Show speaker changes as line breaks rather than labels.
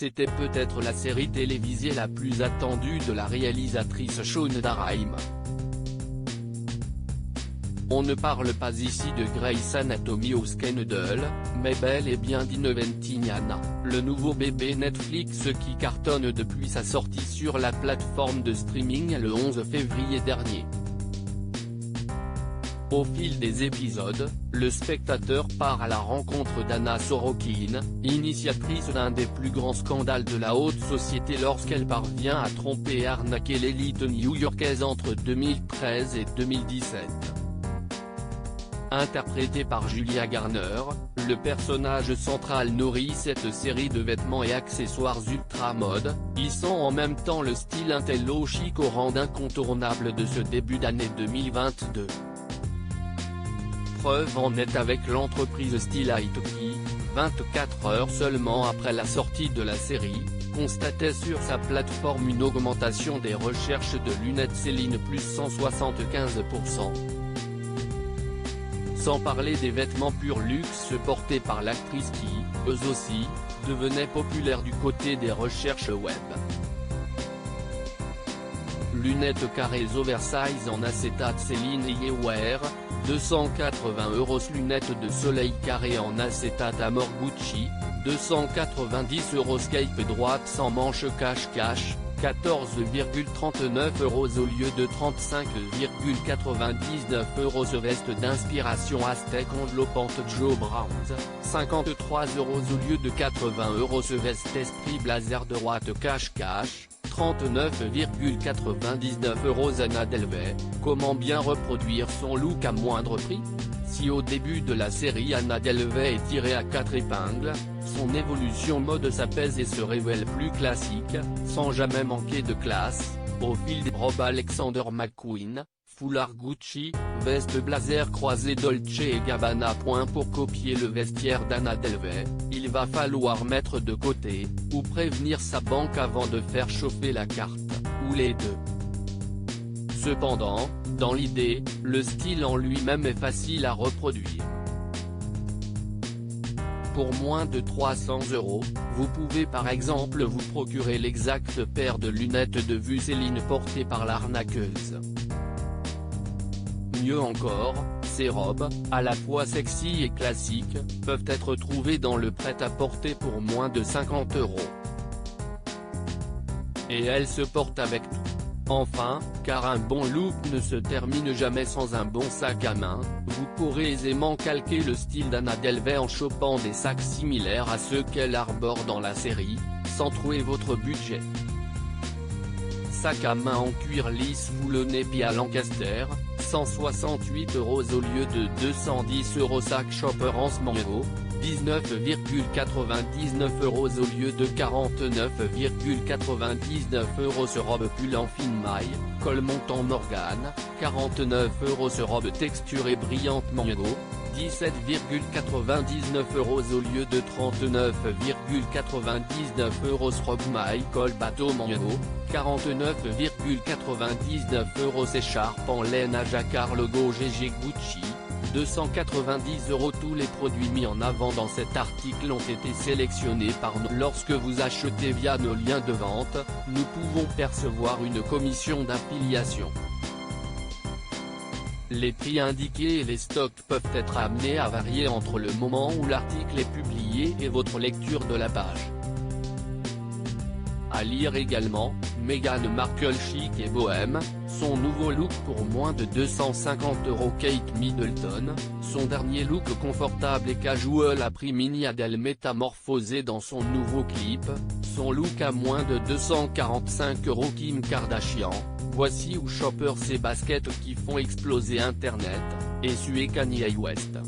c'était peut-être la série télévisée la plus attendue de la réalisatrice Shonda Rhimes. On ne parle pas ici de Grey's Anatomy ou Scandal, mais bel et bien d'Inventing Anna, le nouveau bébé Netflix qui cartonne depuis sa sortie sur la plateforme de streaming le 11 février dernier. Au fil des épisodes, le spectateur part à la rencontre d'Anna Sorokin, initiatrice d'un des plus grands scandales de la haute société lorsqu'elle parvient à tromper et arnaquer l'élite new-yorkaise entre 2013 et 2017. Interprété par Julia Garner, le personnage central nourrit cette série de vêtements et accessoires ultra mode, hissant en même temps le style intello chic au rang d'incontournable de ce début d'année 2022. Preuve en est avec l'entreprise Stylite qui, 24 heures seulement après la sortie de la série, constatait sur sa plateforme une augmentation des recherches de lunettes Céline plus 175%. Sans parler des vêtements pur luxe portés par l'actrice qui, eux aussi, devenaient populaires du côté des recherches web. Lunettes carrées oversize en acétate Céline Eyewear, 280€. Lunettes de soleil carrées en acétate Amor Gucci, 290€. Cape droite sans manche cache-cache, 14,39€ au lieu de 35,99€. Veste d'inspiration aztèque enveloppante Joe Browns, 53€ au lieu de 80€. Veste esprit blazer droite cache-cache, 39,99€. Anna Delvey, comment bien reproduire son look à moindre prix? Si au début de la série Anna Delvey est tirée à 4 épingles, son évolution mode s'apaise et se révèle plus classique, sans jamais manquer de classe, au fil des robes Alexander McQueen, foulard Gucci, veste blazer croisée Dolce & Gabbana. Pour copier le vestiaire d'Anna Delvey, il va falloir mettre de côté, ou prévenir sa banque avant de faire chauffer la carte, ou les deux. Cependant, dans l'idée, le style en lui-même est facile à reproduire. Pour moins de 300€, vous pouvez par exemple vous procurer l'exacte paire de lunettes de vue Céline portée par l'arnaqueuse. Mieux encore, ces robes, à la fois sexy et classiques, peuvent être trouvées dans le prêt-à-porter pour moins de 50€. Et elles se portent avec tout. Enfin, car un bon look ne se termine jamais sans un bon sac à main, vous pourrez aisément calquer le style d'Anna Delvey en chopant des sacs similaires à ceux qu'elle arbore dans la série, sans trouver votre budget. Sac à main en cuir lisse boulonné Pia Lancaster, 168€ au lieu de 210€. Sac Shopper Hans Mango, 19,99€ au lieu de 49,99€. Ce robe pull en fine maille, col montant Morgan, 49€. Ce robe texturée brillante Mango, 17,99€ au lieu de 39,99€. Ce robe maille col bateau Mango, 49,99€. S'écharpe en laine à jacquard logo GG Gucci, 290€. Tous les produits mis en avant dans cet article ont été sélectionnés par nous. Lorsque vous achetez via nos liens de vente, nous pouvons percevoir une commission d'affiliation. Les prix indiqués et les stocks peuvent être amenés à varier entre le moment où l'article est publié et votre lecture de la page. À lire également, Meghan Markle chic et bohème, son nouveau look pour moins de 250€. Kate Middleton, son dernier look confortable et casual a pris mini Adèle métamorphosée dans son nouveau clip, son look à moins de 245€. Kim Kardashian, voici où shopper ses baskets qui font exploser internet, et suer Kanye West.